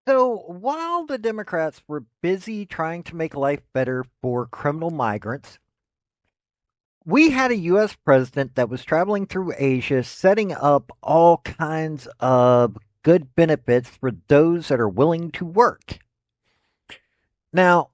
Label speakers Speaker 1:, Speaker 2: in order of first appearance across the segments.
Speaker 1: So while the Democrats were busy trying to make life better for criminal migrants, we had a U.S. president that was traveling through Asia setting up all kinds of good benefits for those that are willing to work. Now,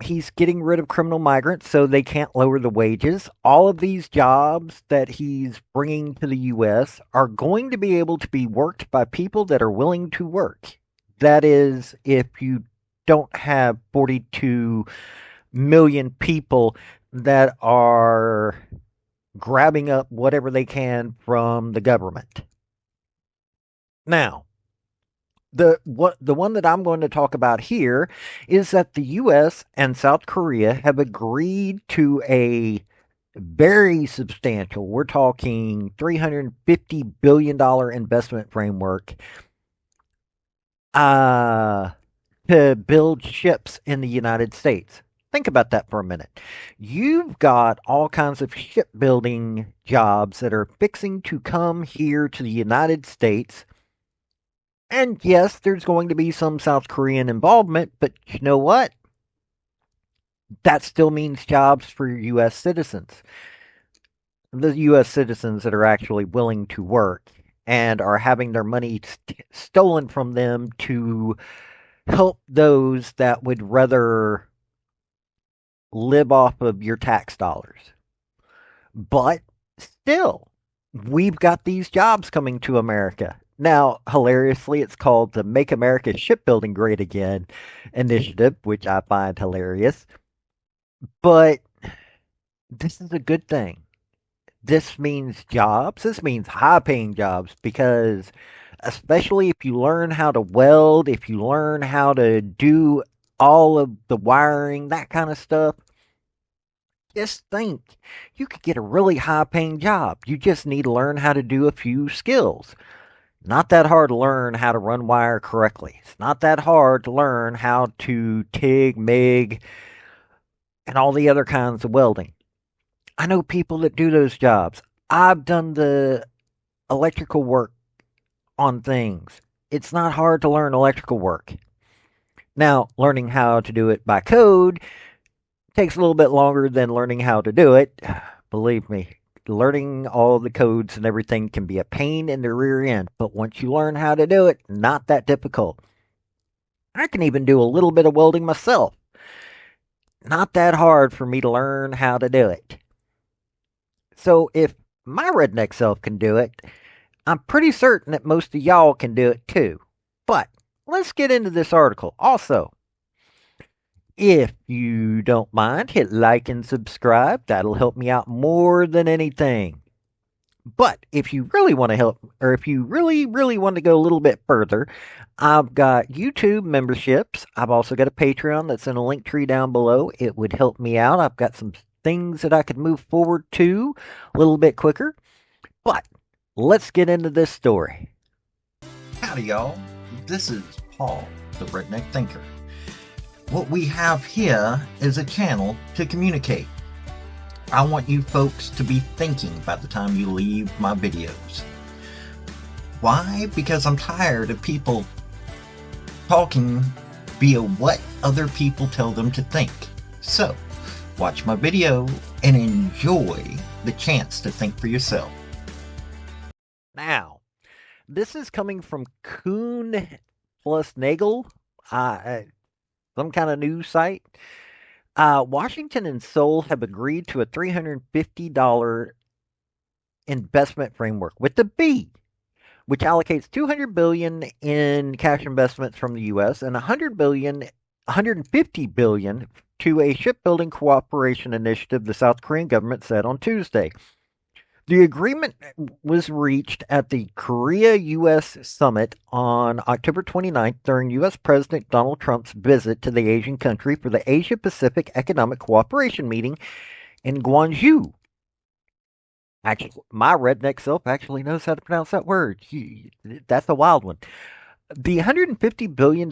Speaker 1: he's getting rid of criminal migrants so they can't lower the wages. All of these jobs that he's bringing to the U.S. are going to be able to be worked by people that are willing to work. That is, if you don't have 42 million people that are grabbing up whatever they can from the government. Now, the one that I'm going to talk about here is that the US and South Korea have agreed to a very substantial, we're talking $350 billion investment framework uh, to build ships in the United States. Think about that for a minute. You've got all kinds of shipbuilding jobs that are fixing to come here to the United States. And yes, there's going to be some South Korean involvement, but you know what? That still means jobs for U.S. citizens. The U.S. citizens that are actually willing to work and are having their money stolen from them to help those that would rather live off of your tax dollars. But still, we've got these jobs coming to America. Now, hilariously, it's called the Make America Shipbuilding Great Again initiative, which I find hilarious. But this is a good thing. This means jobs. This means high paying jobs because, especially if you learn how to weld, if you learn how to do all of the wiring, that kind of stuff, just think you could get a really high paying job. You just need to learn how to do a few skills. Not that hard to learn how to run wire correctly. It's not that hard to learn how to TIG, MIG, and all the other kinds of welding. I know people that do those jobs. I've done the electrical work on things. It's not hard to learn electrical work. Now, learning how to do it by code takes a little bit longer than learning how to do it. Believe me, learning all the codes and everything can be a pain in the rear end, but once you learn how to do it, not that difficult. I can even do a little bit of welding myself. Not that hard for me to learn how to do it. So if my redneck self can do it, I'm pretty certain that most of y'all can do it too. But let's get into this article. Also, if you don't mind, hit like and subscribe. That'll help me out more than anything. But if you really want to help, or if you really want to go a little bit further, I've got YouTube memberships. I've also got a Patreon that's in a link tree down below. It would help me out. I've got some things that I could move forward to a little bit quicker. But let's get into this story.
Speaker 2: Howdy, y'all. This is Paul, the Redneck Thinker. What we have here is a channel to communicate. I want you folks to be thinking by the time you leave my videos. Why? Because I'm tired of people talking via what other people tell them to think. So, watch my video and enjoy the chance to think for yourself.
Speaker 1: Now, this is coming from Kuhn plus Nagel, some kind of news site. Washington and Seoul have agreed to a $350 investment framework with the B, which allocates $200 billion in cash investments from the U.S. and $150 billion to a shipbuilding cooperation initiative, the South Korean government said on Tuesday. The agreement was reached at the Korea-U.S. summit on October 29th during U.S. President Donald Trump's visit to the Asian country for the Asia-Pacific Economic Cooperation meeting in Gwangju. Actually, my redneck self actually knows how to pronounce that word. That's a wild one. The $150 billion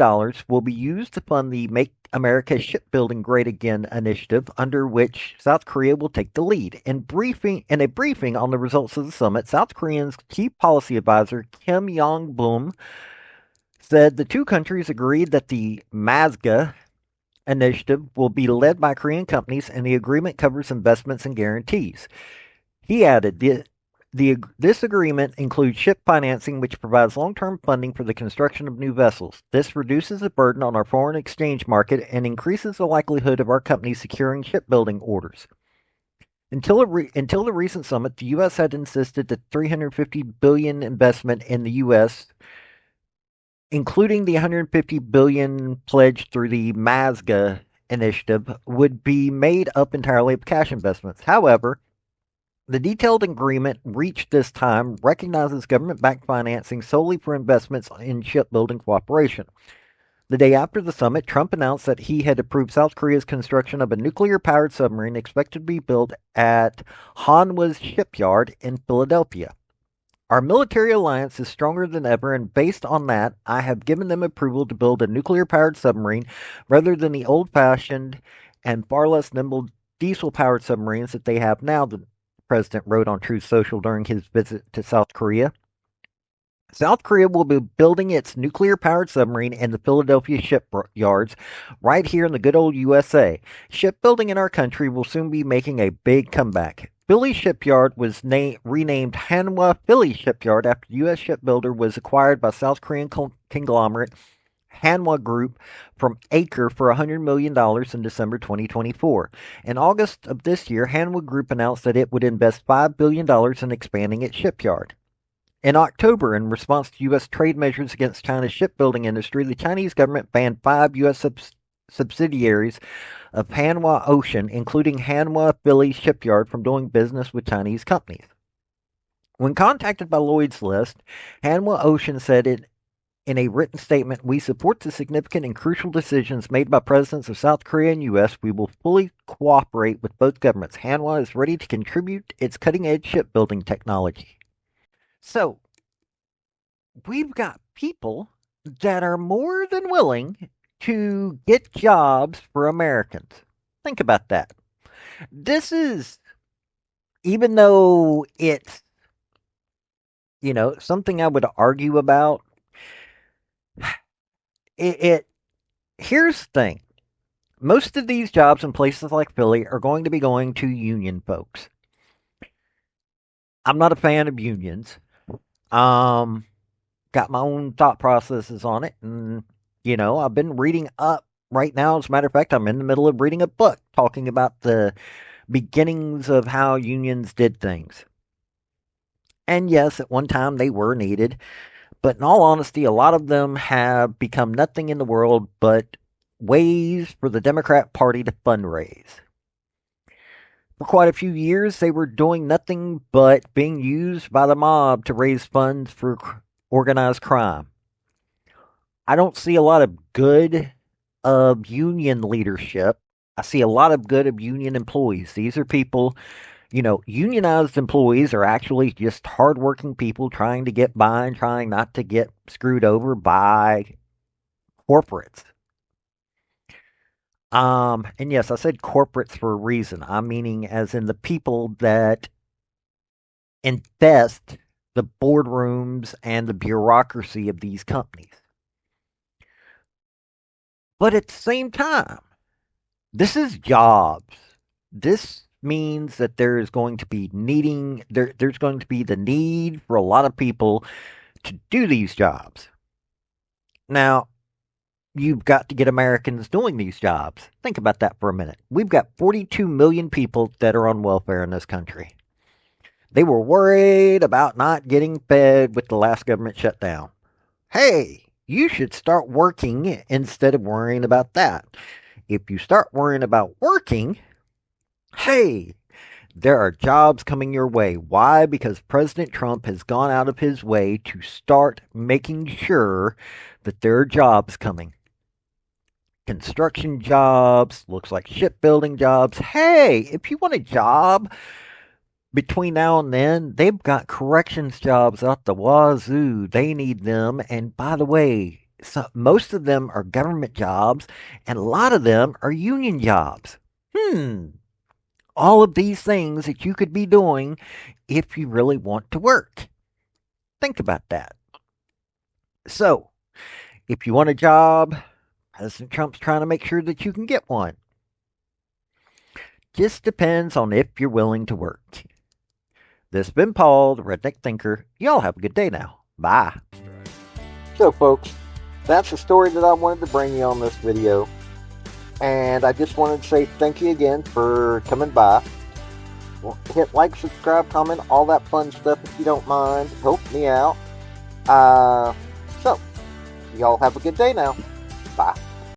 Speaker 1: will be used to fund the Make America Shipbuilding Great Again initiative, under which South Korea will take the lead. In a briefing on the results of the summit, South Korea's chief policy advisor Kim Yong-Beom said the two countries agreed that the MASGA initiative will be led by Korean companies and the agreement covers investments and guarantees. He added, this agreement includes ship financing, which provides long term funding for the construction of new vessels. This reduces the burden on our foreign exchange market and increases the likelihood of our companies securing shipbuilding orders. Until the recent summit, the U.S. had insisted that $350 billion investment in the U.S., including the $150 billion pledged through the MASGA initiative, would be made up entirely of cash investments. However, the detailed agreement reached this time recognizes government backed financing solely for investments in shipbuilding cooperation. The day after the summit, Trump announced that he had approved South Korea's construction of a nuclear powered submarine expected to be built at Hanwha's shipyard in Philadelphia. Our military alliance is stronger than ever, and based on that, I have given them approval to build a nuclear powered submarine rather than the old fashioned and far less nimble diesel powered submarines that they have now, the president wrote on Truth Social during his visit to South Korea. South Korea will be building its nuclear powered submarine in the Philadelphia shipyards right here in the good old USA. Shipbuilding in our country will soon be making a big comeback. Philly Shipyard was renamed Hanwha Philly Shipyard after U.S. shipbuilder was acquired by South Korean conglomerate Hanwha Group from Acre for $100 million in December 2024. In August of this year, Hanwha Group announced that it would invest $5 billion in expanding its shipyard. In October, in response to U.S. trade measures against China's shipbuilding industry, the Chinese government banned 5 U.S. subsidiaries of Hanwha Ocean, including Hanwha Philly Shipyard, from doing business with Chinese companies. When contacted by Lloyd's List, Hanwha Ocean said in a written statement, "We support the significant and crucial decisions made by presidents of South Korea and U.S. We will fully cooperate with both governments. Hanwha is ready to contribute its cutting-edge shipbuilding technology." So, we've got people that are more than willing to get jobs for Americans. Think about that. This is, even though it's, something I would argue about, it here's the thing. Most of these jobs in places like Philly are going to be going to union folks. I'm not a fan of unions. Um, got my own thought processes on it, and I've been reading up right now. As a matter of fact, I'm in the middle of reading a book talking about the beginnings of how unions did things. And yes, at one time they were needed, but in all honesty, a lot of them have become nothing in the world but ways for the Democrat Party to fundraise. For quite a few years, they were doing nothing but being used by the mob to raise funds for organized crime. I don't see a lot of good of union leadership. I see a lot of good of union employees. These are people, unionized employees are actually just hardworking people trying to get by and trying not to get screwed over by corporates. And yes, I said corporates for a reason. I'm meaning as in the people that invest the boardrooms and the bureaucracy of these companies. But at the same time, this is jobs. This means that there is going to be there's going to be the need for a lot of people to do these jobs. Now, you've got to get Americans doing these jobs. Think about that for a minute. We've got 42 million people that are on welfare in this country. They were worried about not getting fed with the last government shutdown. Hey, you should start working instead of worrying about that. If you start worrying about working, hey, there are jobs coming your way. Why? Because President Trump has gone out of his way to start making sure that there are jobs coming. Construction jobs, looks like shipbuilding jobs. Hey, if you want a job between now and then, they've got corrections jobs out the wazoo. They need them. And by the way, most of them are government jobs, and a lot of them are union jobs. All of these things that you could be doing if you really want to work. Think about that. So, If you want a job, President Trump's trying to make sure that you can get one. Just depends on if you're willing to work. This has been Paul, the Redneck Thinker. Y'all have a good day now. Bye. So, folks, that's the story that I wanted to bring you on this video. And I just wanted to say thank you again for coming by. Hit like, subscribe, comment, all that fun stuff if you don't mind. Help me out. So, y'all have a good day now. Bye.